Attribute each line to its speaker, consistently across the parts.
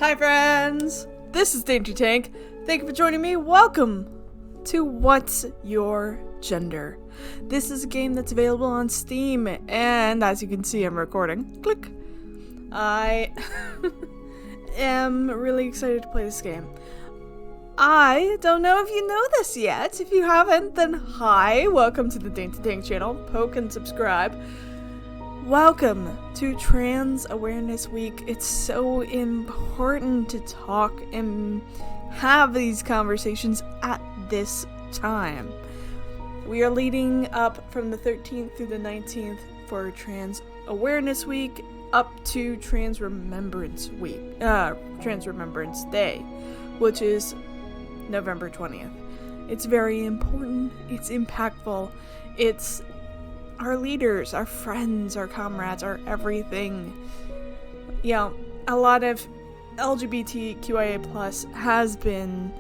Speaker 1: Hi friends! This is DaintyTank. Thank you for joining me. Welcome to What's Your Gender? This is a game that's available on Steam, and as you can see, I'm recording. Click. I am really excited to play this game. I don't know if you know this yet. If you haven't, then hi. Welcome to the DaintyTank channel. Poke and subscribe. Welcome to Trans Awareness Week. It's so important to talk and have these conversations at this time. We are leading up from the 13th through the 19th for Trans Awareness Week up to Trans Remembrance Week, Trans Remembrance Day, which is November 20th. It's very important. It's impactful. It's our leaders, our friends, our comrades, our everything. You know, a lot of LGBTQIA+ has been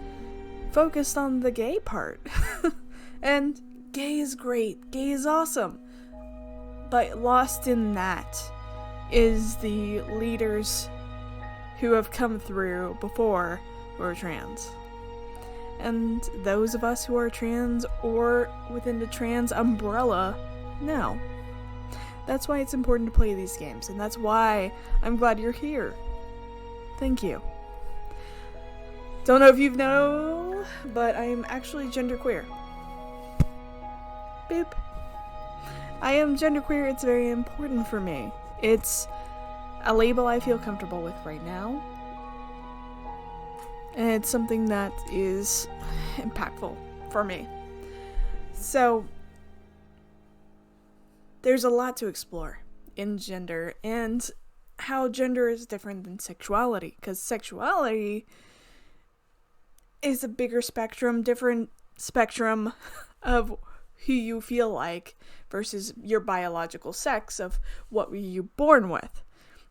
Speaker 1: focused on the gay part. And gay is great. Gay is awesome. But lost in that is the leaders who have come through before who are trans. And those of us who are trans or within the trans umbrella, no. That's why it's important to play these games, and that's why I'm glad you're here. Thank you. Don't know if you know, but I'm actually genderqueer. Boop. I am genderqueer. It's very important for me. It's a label I feel comfortable with right now. And it's something that is impactful for me. So, there's a lot to explore in gender and how gender is different than sexuality, because sexuality is a bigger spectrum, different spectrum of who you feel like versus your biological sex of what were you born with.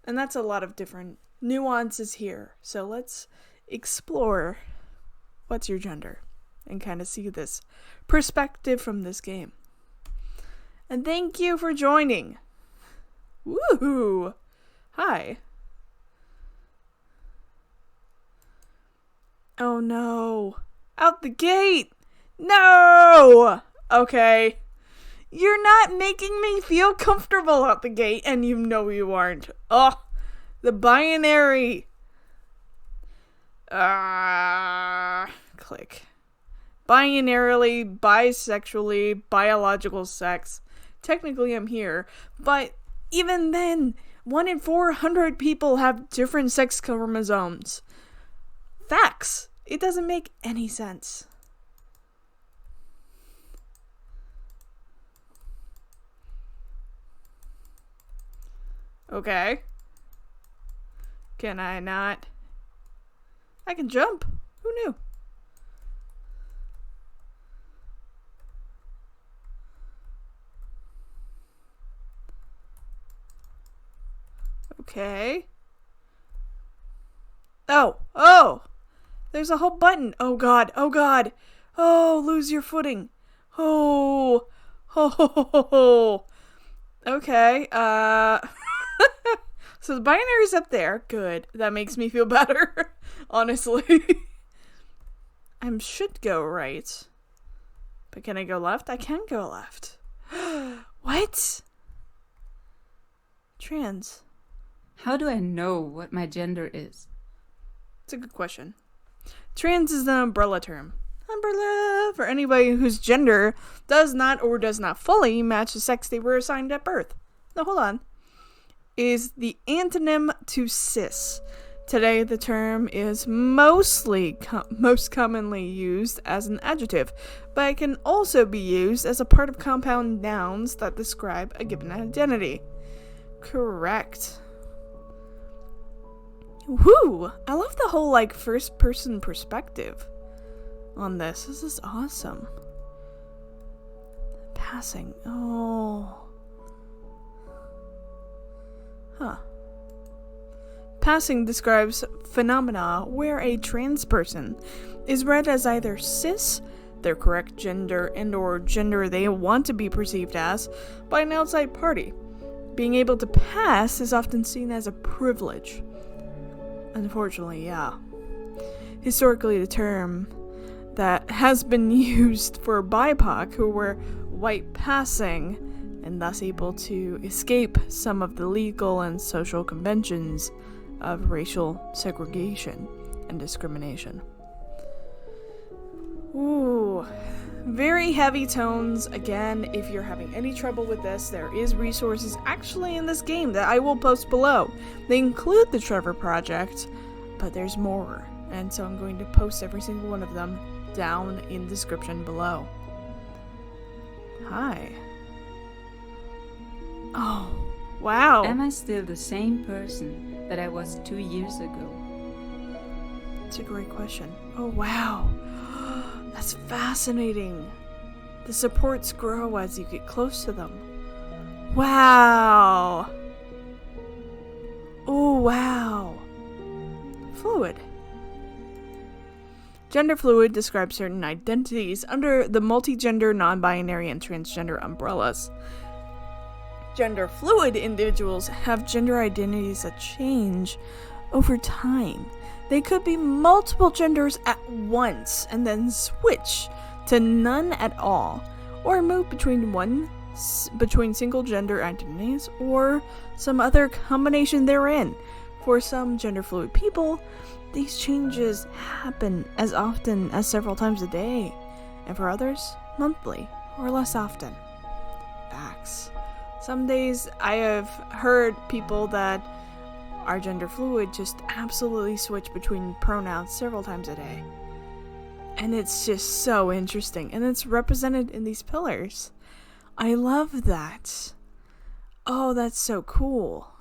Speaker 1: And that's a lot of different nuances here. So let's explore what's your gender and kind of see this perspective from this game. And thank you for joining. Woohoo! Hi. Oh no. Out the gate! No! Okay. You're not making me feel comfortable out the gate, and you know you aren't. Ugh. The binary. Click. Binarily, bisexually, biological sex. Technically, I'm here, but even then, 1 in 400 people have different sex chromosomes. Facts. It doesn't make any sense. Okay. Can I not? I can jump. Who knew? Okay. Oh! There's a whole button. Oh god. Oh, lose your footing. Oh. Okay, so the binary's up there. Good. That makes me feel better. Honestly. I should go right. But can I go left? I can go left. What? Trans.
Speaker 2: How do I know what my gender is?
Speaker 1: It's a good question. Trans is the umbrella term. Umbrella for anybody whose gender does not fully match the sex they were assigned at birth. No, hold on. Is the antonym to cis. Today, the term is most commonly used as an adjective, but it can also be used as a part of compound nouns that describe a given identity. Correct. Woo! I love the whole, first-person perspective on this. This is awesome. Passing. Oh. Huh. Passing describes phenomena where a trans person is read as either cis, their correct gender and/or gender they want to be perceived as, by an outside party. Being able to pass is often seen as a privilege. Unfortunately, yeah. Historically, the term that has been used for BIPOC who were white passing and thus able to escape some of the legal and social conventions of racial segregation and discrimination. Ooh, very heavy tones. Again, if you're having any trouble with this, there is resources actually in this game that I will post below. They include the Trevor Project, but there's more, and so I'm going to post every single one of them down in the description below. Hi. Oh, wow.
Speaker 2: Am I still the same person that I was 2 years ago?
Speaker 1: That's a great question. Oh, wow. That's fascinating. The supports grow as you get close to them. Wow. Oh, wow. Fluid. Gender fluid describes certain identities under the multigender, non-binary, and transgender umbrellas. Gender fluid individuals have gender identities that change over time. They could be multiple genders at once and then switch to none at all, or move between single gender identities or some other combination therein. For some gender fluid people, these changes happen as often as several times a day, and for others, monthly or less often. Facts. Some days I have heard people that are gender fluid just absolutely switch between pronouns several times a day. And it's just so interesting, and it's represented in these pillars. I love that. Oh, that's so cool.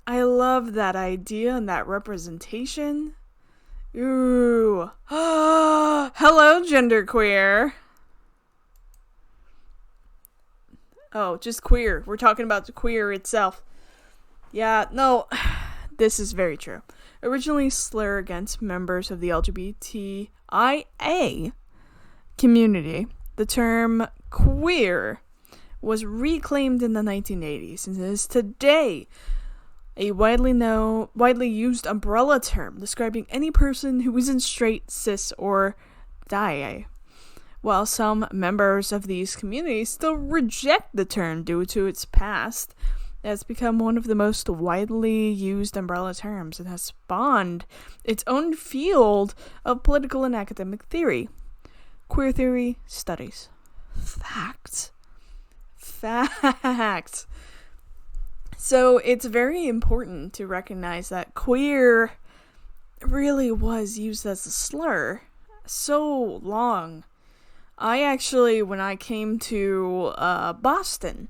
Speaker 1: I love that idea and that representation. Ooh. Hello, genderqueer. Oh, just queer. We're talking about the queer itself. Yeah, no, this is very true. Originally slur against members of the LGBTQIA community, the term queer was reclaimed in the 1980s and is today a widely used umbrella term describing any person who isn't straight, cis, or di. While some members of these communities still reject the term due to its past, it has become one of the most widely used umbrella terms and has spawned its own field of political and academic theory. Queer theory studies. Facts. So it's very important to recognize that queer really was used as a slur so long. I actually, when I came to Boston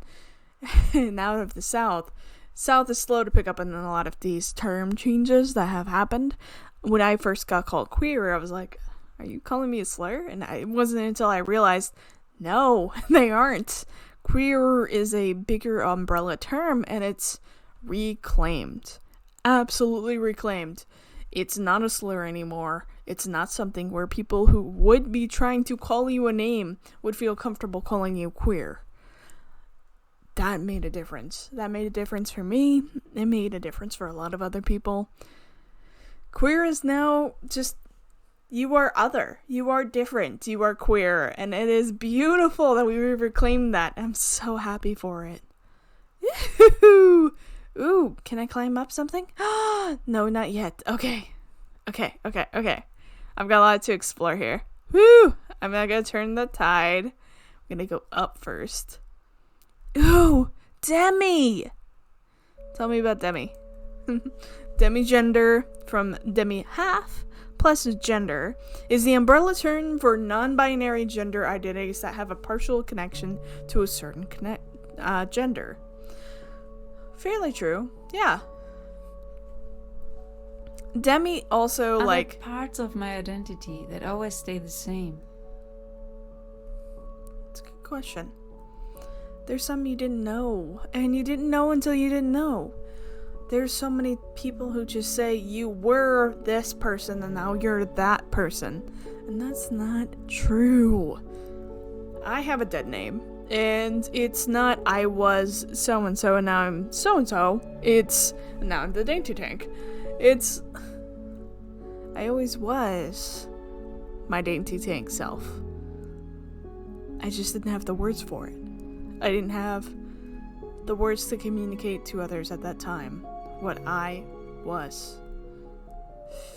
Speaker 1: and out of the South is slow to pick up on a lot of these term changes that have happened. When I first got called queer, I was like, are you calling me a slur? And it wasn't until I realized, no, they aren't. Queer is a bigger umbrella term, and it's reclaimed. Absolutely reclaimed. It's not a slur anymore. It's not something where people who would be trying to call you a name would feel comfortable calling you queer. That made a difference. That made a difference for me. It made a difference for a lot of other people. Queer is now just, you are other. You are different. You are queer. And it is beautiful that we reclaimed that. I'm so happy for it. Ooh, can I climb up something? No, not yet. Okay. I've got a lot to explore here. Woo! I'm not gonna turn the tide. I'm gonna go up first. Ooh! Demi! Tell me about Demi. Demigender, from demi half plus gender, is the umbrella term for non-binary gender identities that have a partial connection to a certain gender. Fairly true. Yeah. Demi also,
Speaker 2: Are
Speaker 1: like,
Speaker 2: there parts of my identity that always stay the same?
Speaker 1: It's a good question. There's some you didn't know, and you didn't know until you didn't know. There's so many people who just say you were this person and now you're that person, and that's not true. I have a dead name. And it's not I was so-and-so and now I'm so-and-so. It's now I'm the DaintyTank. It's I always was my DaintyTank self. I just didn't have the words for it. I didn't have the words to communicate to others at that time what I was.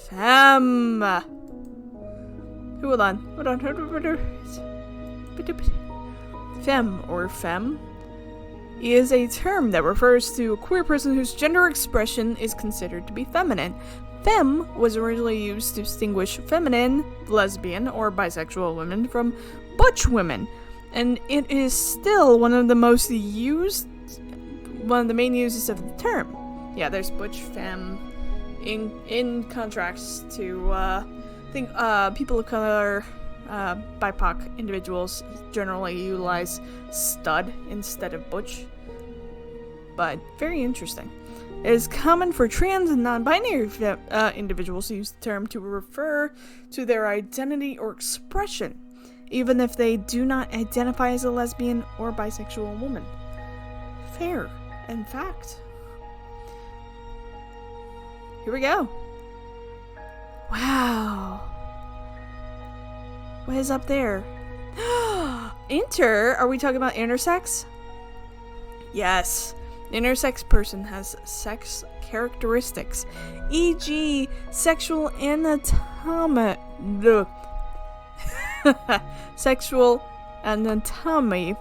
Speaker 1: Femme. Hold on. Femme, or femme, is a term that refers to a queer person whose gender expression is considered to be feminine. Femme was originally used to distinguish feminine, lesbian, or bisexual women from butch women, and it is still one of the main uses of the term. Yeah, there's butch, femme, in contrast to, people of color, BIPOC individuals generally utilize stud instead of butch. But very interesting. It is common for trans and non-binary individuals to use the term to refer to their identity or expression, even if they do not identify as a lesbian or bisexual woman. Fair and fact. Here we go. Wow. What is up there? Are we talking about intersex? Yes. Intersex person has sex characteristics, e.g. sexual anatomy. Sexual anatomy.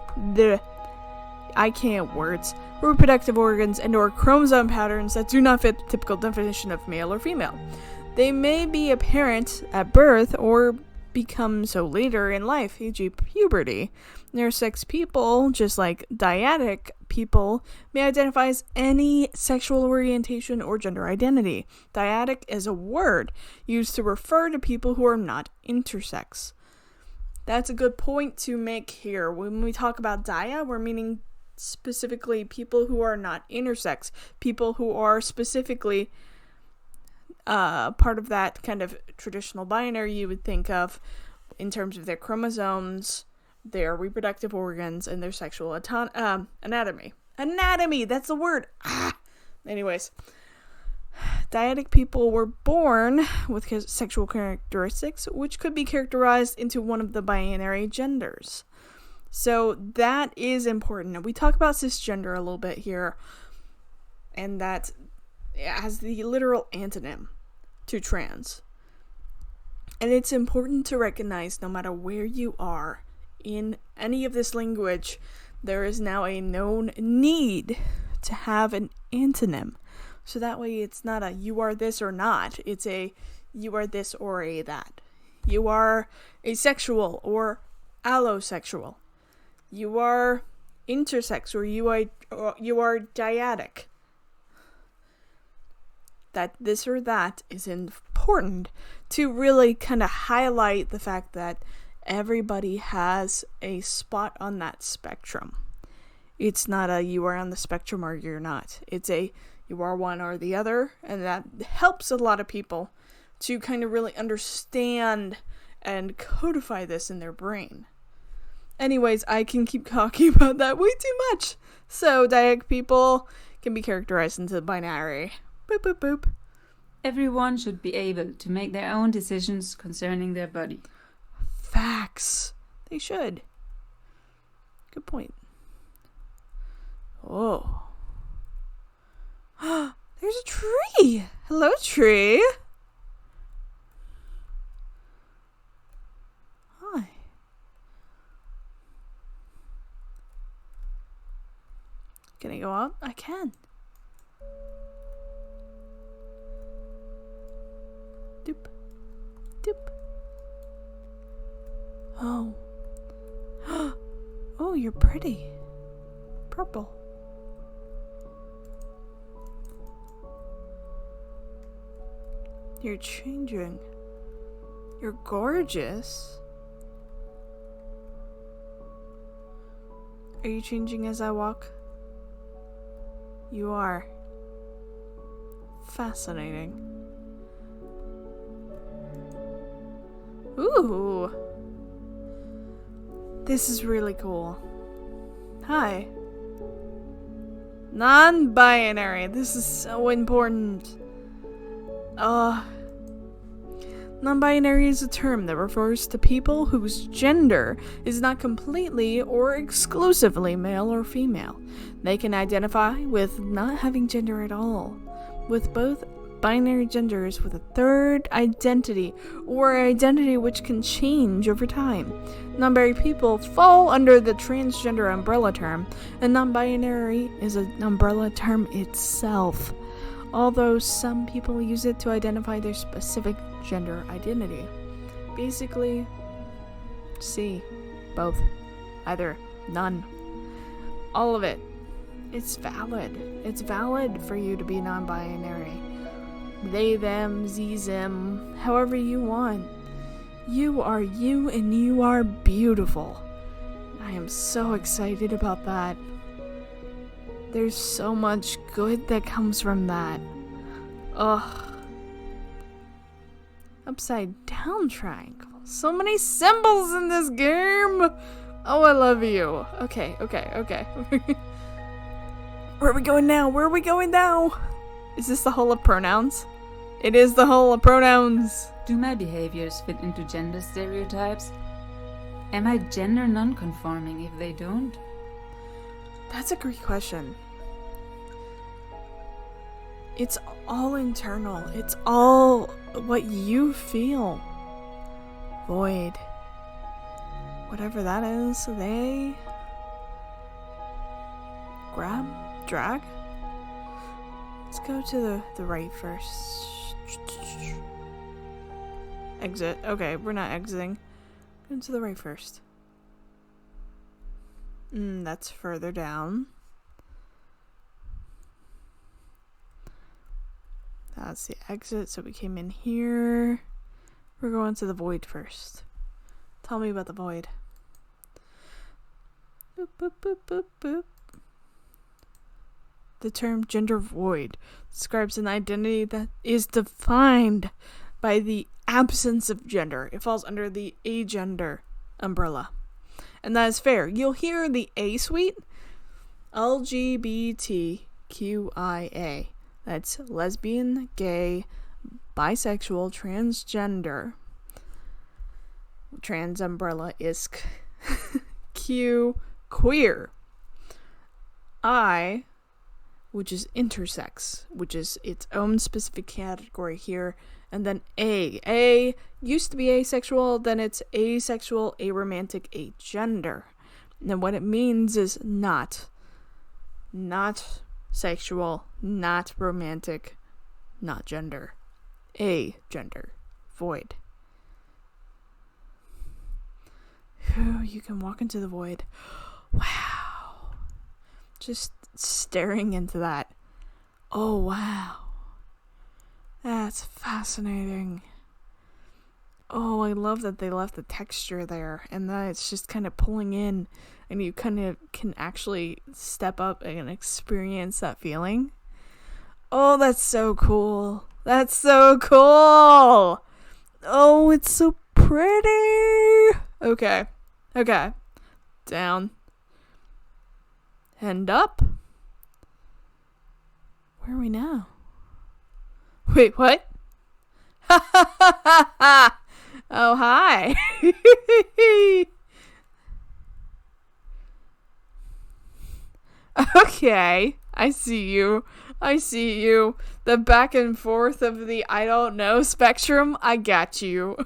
Speaker 1: I can't words. Reproductive organs and or chromosome patterns that do not fit the typical definition of male or female. They may be apparent at birth or become so later in life, e.g. puberty. Intersex people, just like dyadic people, may identify as any sexual orientation or gender identity. Dyadic is a word used to refer to people who are not intersex. That's a good point to make here. When we talk about dia, we're meaning specifically people who are not intersex, people who are specifically part of that kind of traditional binary you would think of in terms of their chromosomes, their reproductive organs, and their sexual anatomy. Anatomy, that's the word. Anyways, dyadic people were born with sexual characteristics which could be characterized into one of the binary genders. So that is important. We talk about cisgender a little bit here, and that as the literal antonym to trans. And it's important to recognize no matter where you are in any of this language, there is now a known need to have an antonym. So that way it's not a you are this or not, it's a you are this or a that. You are asexual or allosexual. You are intersex or you are dyadic. That this or that is important to really kind of highlight the fact that everybody has a spot on that spectrum. It's not a you are on the spectrum or you're not. It's a you are one or the other, and that helps a lot of people to kind of really understand and codify this in their brain. Anyways, I can keep talking about that way too much. So, dyadic people can be characterized into the binary. Boop, boop, boop.
Speaker 2: Everyone should be able to make their own decisions concerning their body.
Speaker 1: Facts. They should. Good point. Oh. There's a tree. Hello, tree. Hi. Can I go up? I can. Doop. Doop. Oh. Oh, you're pretty. Purple. You're changing. You're gorgeous. Are you changing as I walk? You are. Fascinating. Ooh. This is really cool. Hi. Non-binary. This is so important. Non-binary is a term that refers to people whose gender is not completely or exclusively male or female. They can identify with not having gender at all, with both binary genders with a third identity, or identity which can change over time. Non-binary people fall under the transgender umbrella term, and non-binary is an umbrella term itself, although some people use it to identify their specific gender identity. Basically, C. Both. Either. None. All of it. It's valid. It's valid for you to be non-binary. They, them, ze, them, however you want. You are you and you are beautiful. I am so excited about that. There's so much good that comes from that. Ugh. Upside down triangle. So many symbols in this game. Oh, I love you. Okay. Where are we going now? Is this the whole of pronouns? It is the whole of pronouns.
Speaker 2: Do my behaviors fit into gender stereotypes? Am I gender non-conforming if they don't?
Speaker 1: That's a great question. It's all internal. It's all what you feel. Void. Whatever that is, they... Drag? Let's go to the right first. Exit. Okay, we're not exiting. Go to the right first. That's further down. That's the exit, so we came in here. We're going to the void first. Tell me about the void. Boop, boop, boop, boop, boop. The term gender void describes an identity that is defined by the absence of gender. It falls under the agender umbrella. And that is fair. You'll hear the A suite, LGBTQIA. That's lesbian, gay, bisexual, transgender. Trans umbrella is Q, queer. I, which is intersex, which is its own specific category here. And then A. A used to be asexual, then it's asexual, aromantic, agender. And what it means is not sexual, not romantic, not gender. Agender. Void. Whew, you can walk into the void. Wow. Just staring into that. Oh, wow. That's fascinating. Oh, I love that they left the texture there and that it's just kind of pulling in and you kind of can actually step up and experience that feeling. Oh, that's so cool. That's so cool. Oh, it's so pretty. Okay. Down. And up. Where are we now? Wait, what? Oh, hi. Okay, I see you. The back and forth of the I don't know spectrum, I got you.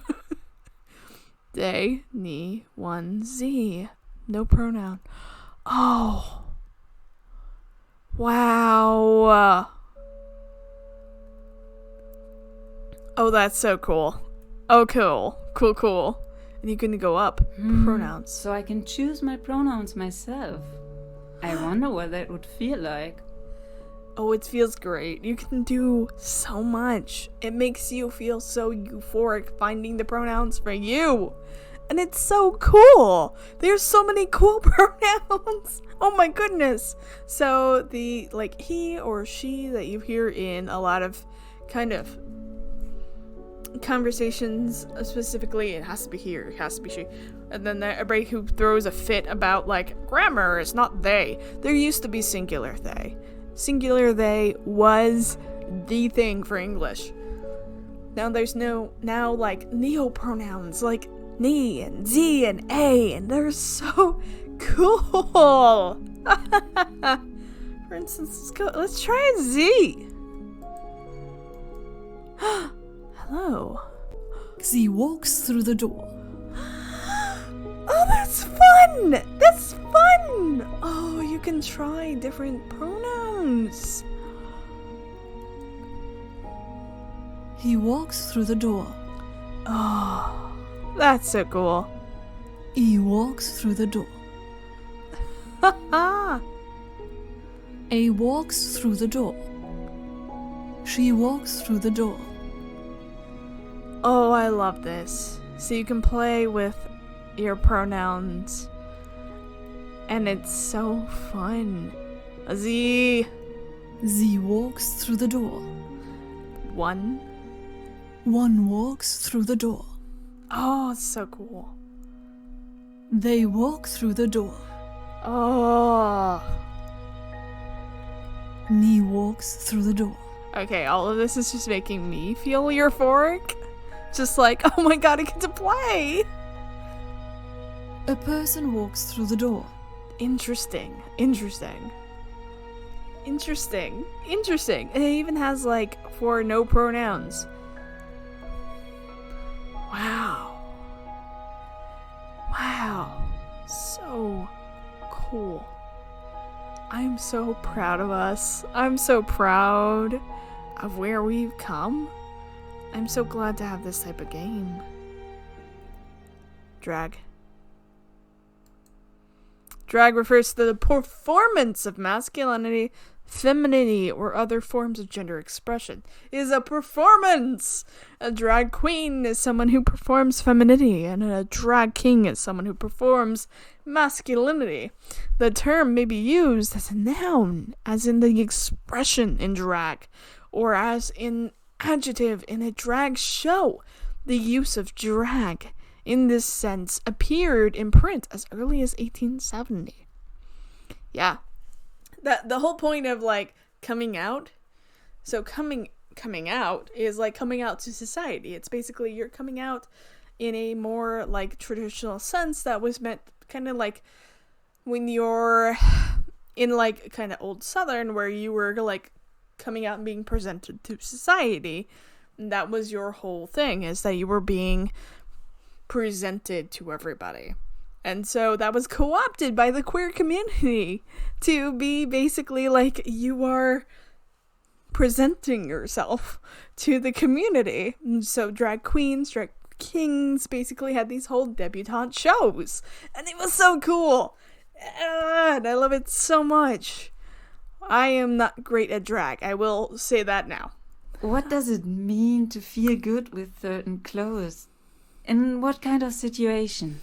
Speaker 1: They, ni, one, z. No pronoun. Oh. Wow. Oh, that's so cool. Oh, cool. Cool. And you can go up. Pronouns.
Speaker 2: So I can choose my pronouns myself. I wonder what that would feel like.
Speaker 1: Oh, it feels great. You can do so much. It makes you feel so euphoric finding the pronouns for you. And it's so cool. There's so many cool pronouns. Oh my goodness. So the he or she that you hear in a lot of kind of conversations, specifically it has to be he or it has to be she, And then everybody who throws a fit about, like, grammar is not they. There used to be singular they. Singular they was the thing for English. Now there's now, like, neopronouns, like ni and z and a, and they're so cool. For instance, let's try a z. Hello.
Speaker 3: Z walks through the door.
Speaker 1: Oh, that's fun! That's fun! Oh, you can try different pronouns.
Speaker 3: He walks through the door.
Speaker 1: Oh, that's so cool.
Speaker 3: He walks through the door.
Speaker 1: Haha!
Speaker 3: A walks through the door. She walks through the door.
Speaker 1: Oh, I love this. So you can play with your pronouns, and it's so fun. A Z.
Speaker 3: Z walks through the door.
Speaker 1: One.
Speaker 3: One walks through the door.
Speaker 1: Oh, it's so cool.
Speaker 3: They walk through the door.
Speaker 1: Oh.
Speaker 3: Ni walks through the door.
Speaker 1: Okay, all of this is just making me feel euphoric. Just like, oh my god, I get to play!
Speaker 3: A person walks through the door.
Speaker 1: Interesting. Interesting. Interesting. Interesting. It even has, like, for no pronouns. Wow. Wow. So cool. I'm so proud of us. I'm so proud of where we've come. I'm so glad to have this type of game. Drag. Drag refers to the performance of masculinity, femininity, or other forms of gender expression. It is a performance! A drag queen is someone who performs femininity, and a drag king is someone who performs masculinity. The term may be used as a noun, as in the expression in drag, or as an adjective in a drag show. The use of drag in this sense appeared in print as early as 1870. Yeah. The whole point of, like, coming out, so coming out is like coming out to society. It's basically you're coming out in a more, like, traditional sense that was meant kind of like when you're in, like, kind of old Southern where you were, like, coming out and being presented to society. And that was your whole thing, is that you were being presented to everybody. And so that was co-opted by the queer community to be basically like you are presenting yourself to the community. And so drag queens, drag kings basically had these whole debutante shows. And it was so cool. And I love it so much. I am not great at drag. I will say that now.
Speaker 2: What does it mean to feel good with certain clothes? In what kind of situation?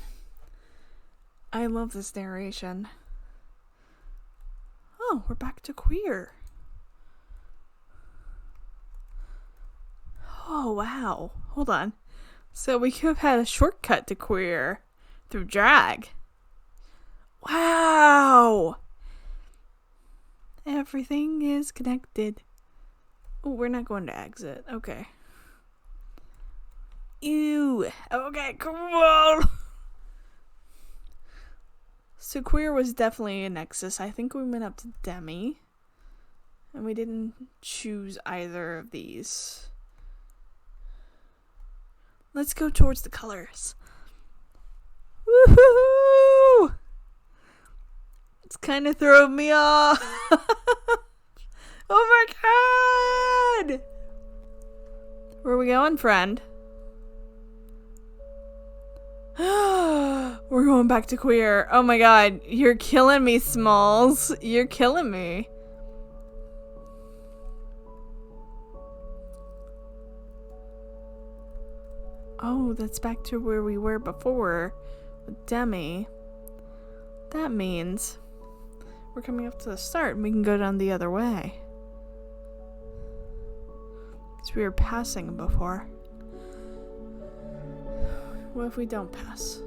Speaker 1: I love this narration. Oh, we're back to queer. Oh, wow. Hold on. So we could have had a shortcut to queer through drag. Wow! Everything is connected. Oh, we're not going to exit. Okay. Ew. Okay, cool. So queer was definitely a nexus. I think we went up to demi. And we didn't choose either of these. Let's go towards the colors. Woohoo! It's kind of throwing me off. Oh my god! Where are we going, friend? We're going back to queer. Oh my god, you're killing me, Smalls. You're killing me. Oh, that's back to where we were before with Demi. That means we're coming up to the start and we can go down the other way. Because we were passing before. What if we don't pass?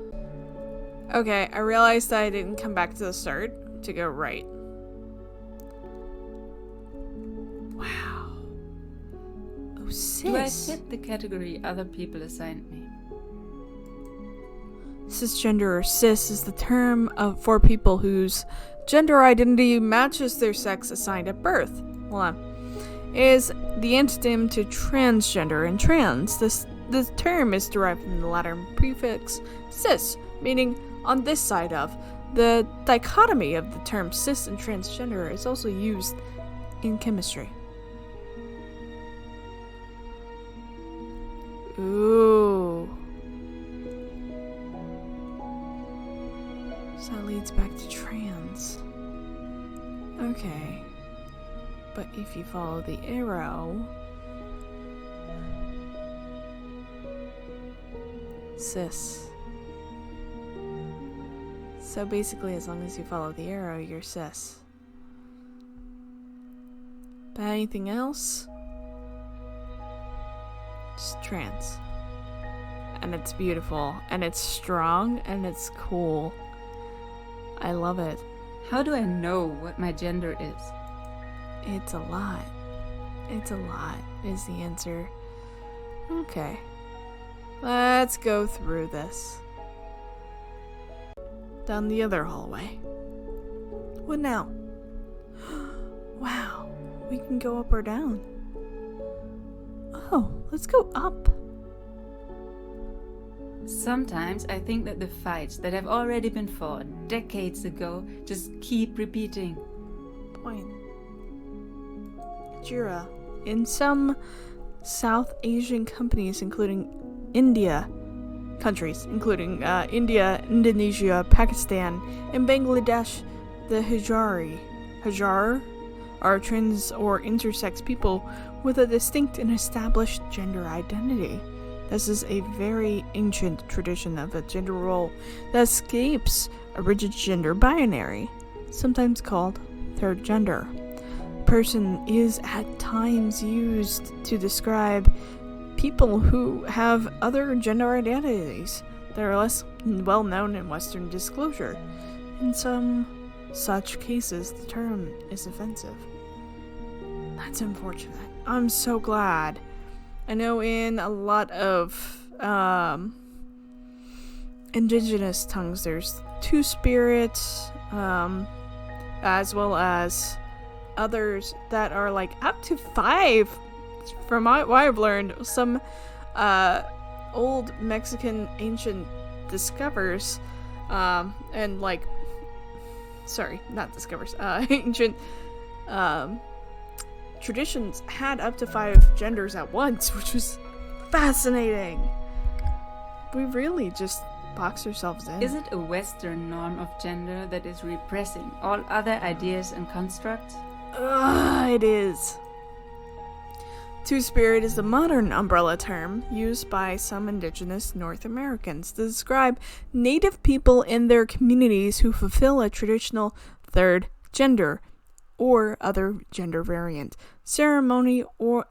Speaker 1: Okay, I realized that I didn't come back to the start to go right. Wow. Oh, sis.
Speaker 2: Do I fit the category other people assigned me?
Speaker 1: Cisgender or cis is the term for people whose gender identity matches their sex assigned at birth. Hold on. Is the antonym to transgender and trans. This term is derived from the Latin prefix cis, meaning on this side of. The dichotomy of the term cis and transgender is also used in chemistry. Ooh. So that leads back to trans. Okay. But if you follow the arrow... cis. So basically, as long as you follow the arrow, you're cis. But anything else? Just trans. And it's beautiful, and it's strong, and it's cool. I love it.
Speaker 2: How do I know what my gender is?
Speaker 1: It's a lot. It's a lot, is the answer. Okay. Let's go through this. Down the other hallway. What now? Wow, we can go up or down. Oh, let's go up.
Speaker 2: Sometimes I think that the fights that have already been fought decades ago just keep repeating.
Speaker 1: Point. Hijra. In some South Asian countries, including India, India, Indonesia, Pakistan, and Bangladesh, the Hijra are trans or intersex people with a distinct and established gender identity. This is a very ancient tradition of a gender role that escapes a rigid gender binary, sometimes called third gender. Person is at times used to describe people who have other gender identities that are less well known in Western disclosure. In some such cases, the term is offensive. That's unfortunate. I'm so glad. I know in a lot of indigenous tongues there's two-spirit, as well as others that are like up to 5. From what I've learned, some old Mexican ancient discovers, and like, sorry, not discovers, ancient traditions had up to 5 genders at once, which was fascinating. We really just box ourselves in.
Speaker 2: Is it a Western norm of gender that is repressing all other ideas and constructs?
Speaker 1: It is. Two-spirit is the modern umbrella term used by some indigenous North Americans to describe Native people in their communities who fulfill a traditional third gender or other gender variant, ceremony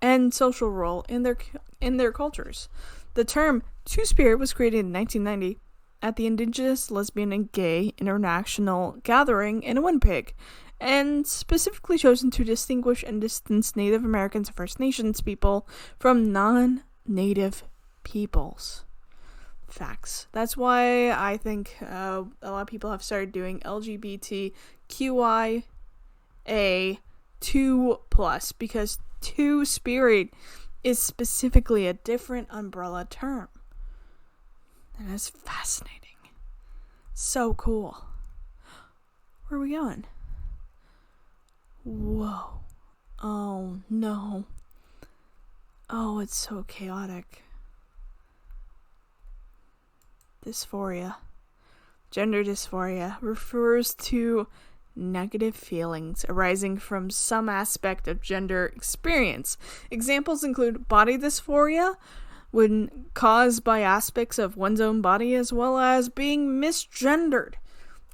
Speaker 1: and social role in their cultures. The term two-spirit was created in 1990 at the Indigenous Lesbian and Gay International Gathering in Winnipeg, and specifically chosen to distinguish and distance Native Americans and First Nations people from non-Native peoples. Facts. That's why I think a lot of people have started doing LGBTQIA 2+, because two-spirit is specifically a different umbrella term. And that's fascinating. So cool. Where are we going? Whoa. Oh, no. Oh, it's so chaotic. Dysphoria. Gender dysphoria refers to negative feelings arising from some aspect of gender experience. Examples include body dysphoria, when caused by aspects of one's own body, as well as being misgendered.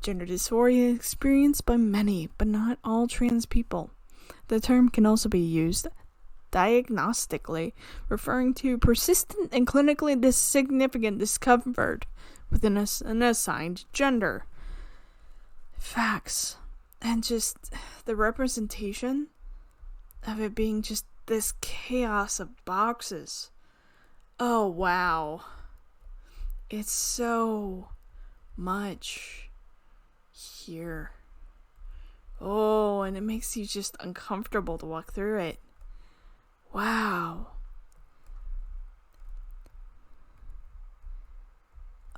Speaker 1: Gender dysphoria is experienced by many, but not all trans people. The term can also be used diagnostically, referring to persistent and clinically significant discomfort within an assigned gender. Facts. And just the representation of it being just this chaos of boxes. Oh, wow. It's so much here. Oh, and it makes you just uncomfortable to walk through it. Wow.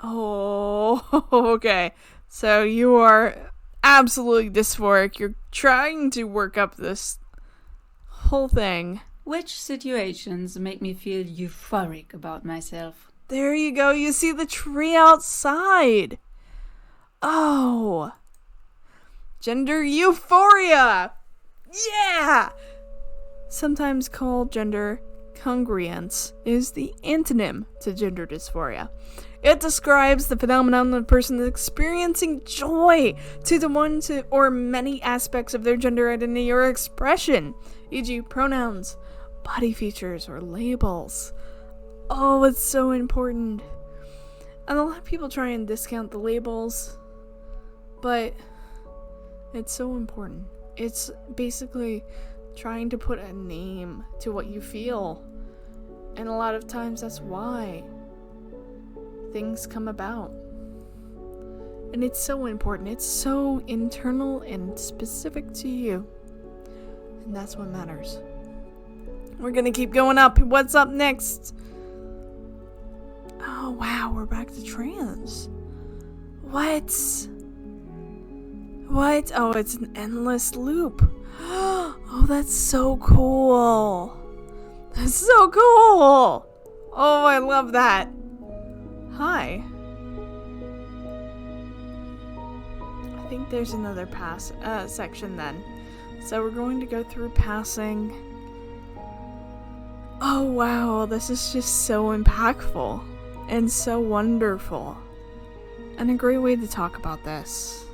Speaker 1: Oh, okay. So you are absolutely dysphoric. You're trying to work up this whole thing.
Speaker 2: Which situations make me feel euphoric about myself?
Speaker 1: There you go. You see the tree outside. Oh. Gender euphoria. Yeah. Sometimes called gender congruence, is the antonym to gender dysphoria. It describes the phenomenon of a person experiencing joy to the one or many aspects of their gender identity or expression, e.g. pronouns, body features, or labels. Oh, it's so important. And a lot of people try and discount the labels, but it's so important. It's basically trying to put a name to what you feel. And a lot of times that's why things come about. And it's so important. It's so internal and specific to you. And that's what matters. We're gonna keep going up. What's up next? Oh, wow. We're back to trans. What? What? Oh, it's an endless loop. Oh, that's so cool. That's so cool. Oh, I love that. Hi. I think there's another section then. So we're going to go through passing. Oh, wow. This is just so impactful and so wonderful. And a great way to talk about this.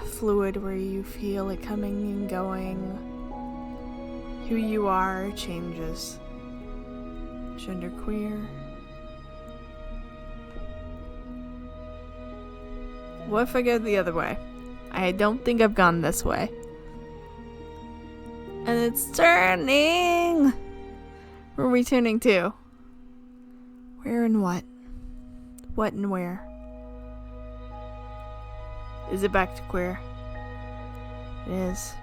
Speaker 1: Fluid, where you feel it coming and going. Who you are changes. Genderqueer. What if I go the other way? I don't think I've gone this way. And it's turning! Where are we turning to? Where and what? What and where? Is it back to queer? It is.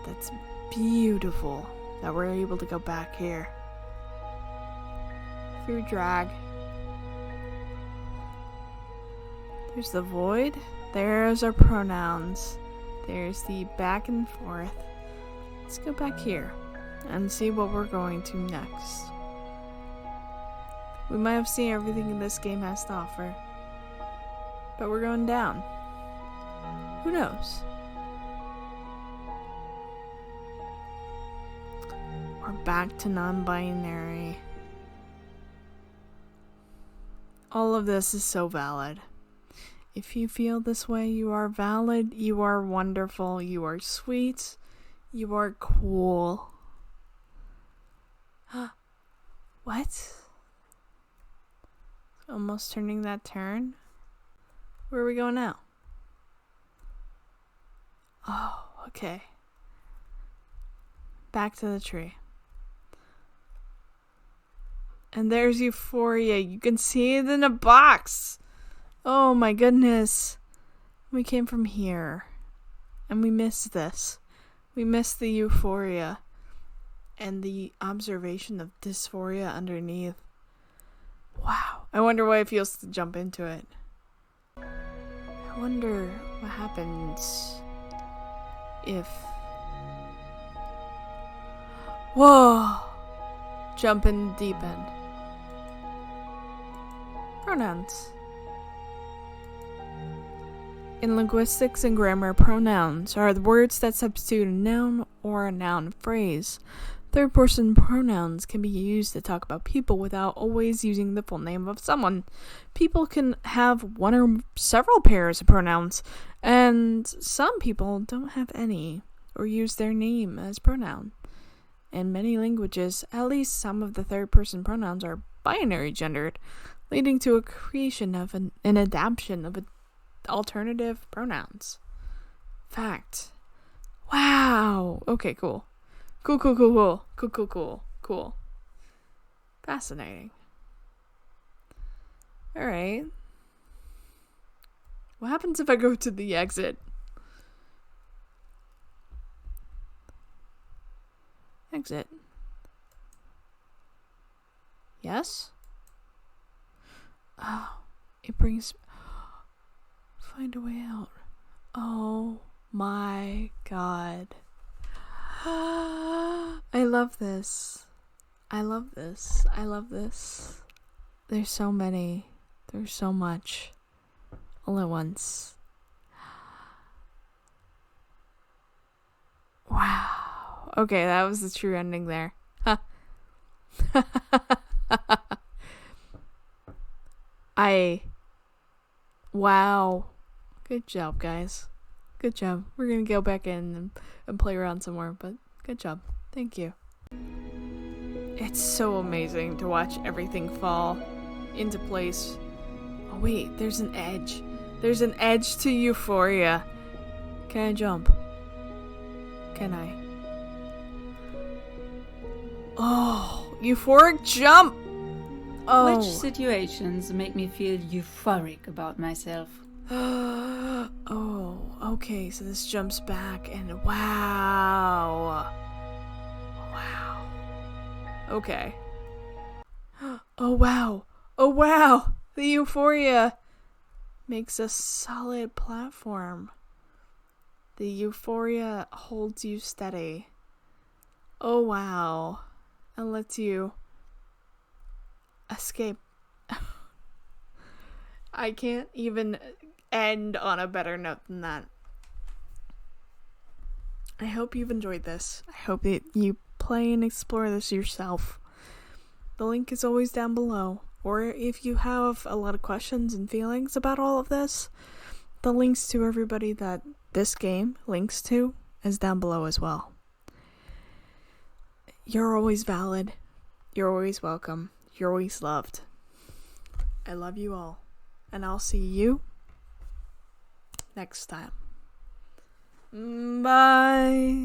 Speaker 1: That's beautiful that we're able to go back here. Through drag. There's the void. There's our pronouns. There's the back and forth. Let's go back here and see what we're going to next. We might have seen everything this game has to offer, but we're going down. Who knows? We're back to non-binary. All of this is so valid. If you feel this way, you are valid, you are wonderful, you are sweet, you are cool. What? Almost turning that turn? Where are we going now? Oh, okay. Back to the tree. And there's euphoria. You can see it in a box. Oh my goodness. We came from here. And we missed this. We missed the euphoria. And the observation of dysphoria underneath. Wow. I wonder what it feels to jump into it. I wonder what happens if... Whoa! Jump in deep end. Pronouns. In linguistics and grammar, pronouns are the words that substitute a noun or a noun phrase. Third-person pronouns can be used to talk about people without always using the full name of someone. People can have one or several pairs of pronouns, and some people don't have any, or use their name as pronoun. In many languages, at least some of the third-person pronouns are binary gendered, leading to a creation of an adaptation of alternative pronouns. Fact. Wow. Okay, cool. Cool. Fascinating. Alright. What happens if I go to the exit? Exit. Yes? Oh, it brings... Find a way out. Oh my god. I love this. I love this. There's so many. There's so much. All at once. Wow. Okay, that was the true ending there. Wow. Good job, guys. Good job. We're gonna go back in and play around some more, but good job. Thank you. It's so amazing to watch everything fall into place. Oh wait, there's an edge. There's an edge to euphoria. Can I jump? Can I? Oh, euphoric jump! Oh.
Speaker 2: Which situations make me feel euphoric about myself?
Speaker 1: Oh, okay, so this jumps back and wow. Wow. Okay. Oh wow. The euphoria makes a solid platform. The euphoria holds you steady. Oh wow. And lets you escape. I can't even end on a better note than that. I hope you've enjoyed this. I hope that you play and explore this yourself. The link is always down below. Or if you have a lot of questions and feelings about all of this, the links to everybody that this game links to is down below as well. You're always valid. You're always welcome. You're always loved. I love you all. And I'll see you next time. Bye.